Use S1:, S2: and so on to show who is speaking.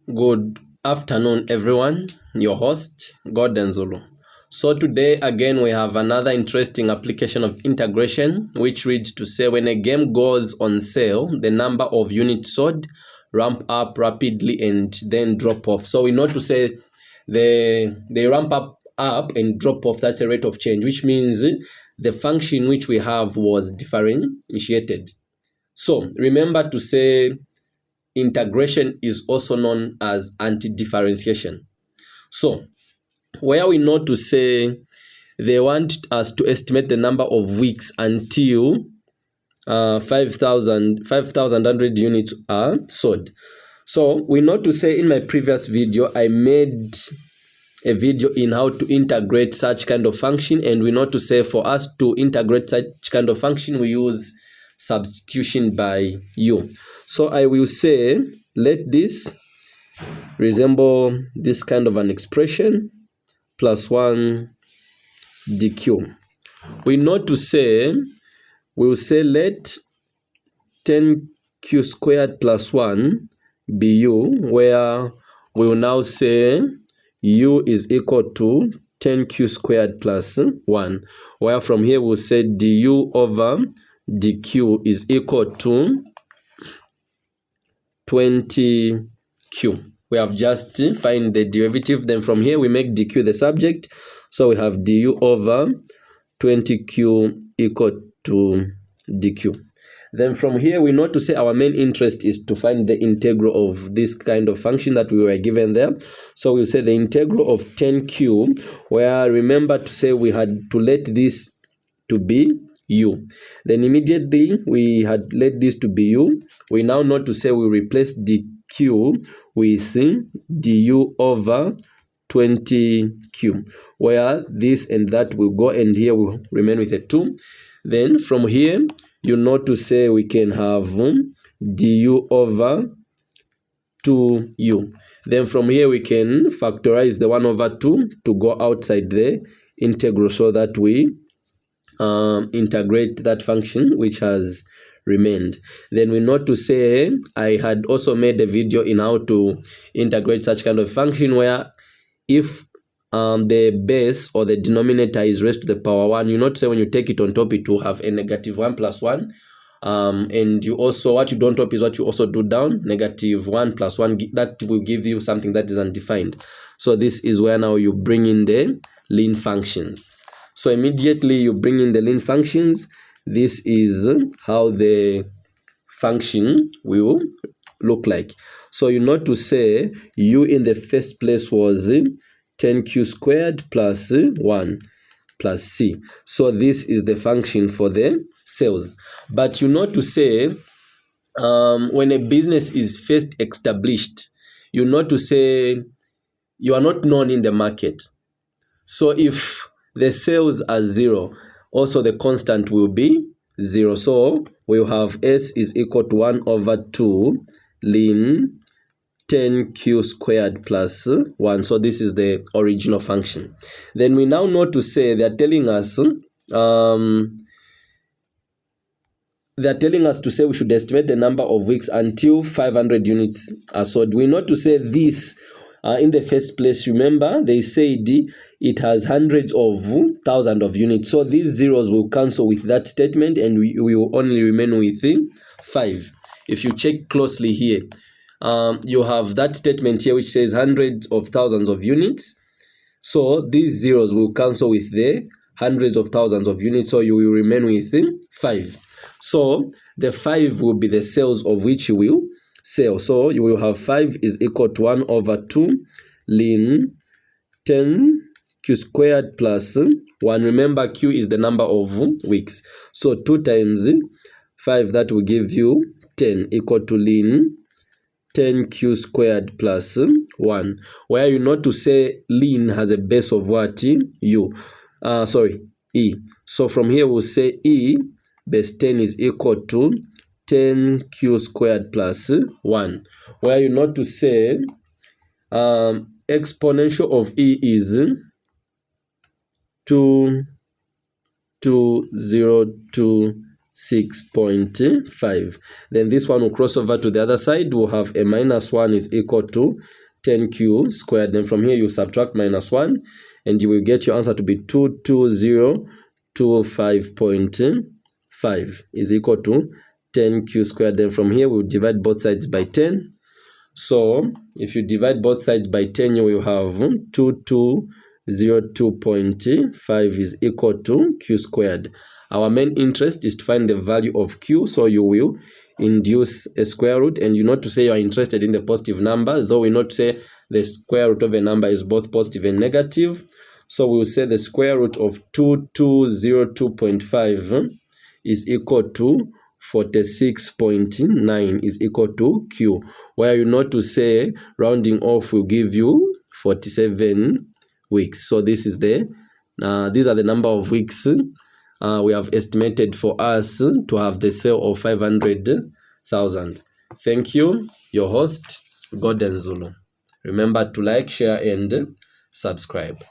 S1: Good afternoon, everyone. Your host, Golden Zulu. So today again we have another interesting application of integration, which reads to say when a game goes on sale, the number of units sold ramp up rapidly and then drop off. So we know to say they ramp up and drop off. That's a rate of change, which means the function which we have was differentiated. So remember to say integration is also known as anti-differentiation. So where we know to say they want us to estimate the number of weeks until 5,100 units are sold. So we know to say in my previous video, I made a video in how to integrate such kind of function, and we know to say for us to integrate such kind of function, we use substitution by u. So I will say, let this resemble this kind of an expression, plus 1 dq. We know to say, we will say let 10q squared plus 1 be u, where we will now say u is equal to 10q squared plus 1, where from here we'll say du over dq is equal to 20q. We have just find the derivative. Then from here we make dq the subject. So we have du over 20q equal to dq. Then from here we know to say our main interest is to find the integral of this kind of function that we were given there. So we'll say the integral of 10q, where remember to say we had to let this to be u. Then immediately we had let this to be u. We now know to say we replace dq with du over 20q, where this and that will go, and here will remain with a 2. Then from here you know to say we can have du over 2u. Then from here we can factorize the 1 over 2 to go outside the integral, so that we integrate that function which has remained. Then we know to say I had also made a video in how to integrate such kind of function, where if the base or the denominator is raised to the power 1, you know to say when you take it on top it will have a negative 1 plus 1, and you also, what you do on top is what you also do down, negative 1 plus 1, that will give you something that is undefined. So this is where now you bring in the line functions. So immediately you bring in the line functions. This is how the function will look like. So you know to say u in the first place was 10q squared plus 1 plus c. So this is the function for the sales. But you know to say when a business is first established, you know to say you are not known in the market. So if the sales are 0, also the constant will be 0. So we'll have s is equal to 1 over 2 ln 10q squared plus 1. So this is the original function. Then we now know to say they're telling us to say we should estimate the number of weeks until 500 units are sold. We know to say this in the first place. Remember, they said it has hundreds of thousands of units. So these zeros will cancel with that statement, and we will only remain with 5. If you check closely here, you have that statement here which says hundreds of thousands of units. So these zeros will cancel with the hundreds of thousands of units. So you will remain with 5. So the 5 will be the sales of which you will sell. So you will have 5 is equal to 1 over 2 ln 10q squared plus 1. Remember, q is the number of weeks. So 2 times 5, that will give you 10, equal to ln 10q squared plus 1, where you know to say ln has a base of what? U. E. So from here we'll say E base 10 is equal to 10q squared plus 1, where you know to say exponential of E is 2,202 6.5. Then this one will cross over to the other side. We'll have a minus 1 is equal to 10q squared. Then from here you subtract minus 1 and you will get your answer to be 22025.5 is equal to 10q squared. Then from here we'll divide both sides by 10. So if you divide both sides by 10, you will have 2202.5 is equal to q squared. Our main interest is to find the value of q, so you will induce a square root, and you know to say you are interested in the positive number, though we know to say the square root of a number is both positive and negative. So we will say the square root of 2202.5 is equal to 46.9 is equal to q, where you know to say rounding off will give you 47 weeks. So this is these are the number of weeks we have estimated for us to have the sale of 500,000. Thank you, your host, Golden Zulu. Remember to like, share, and subscribe.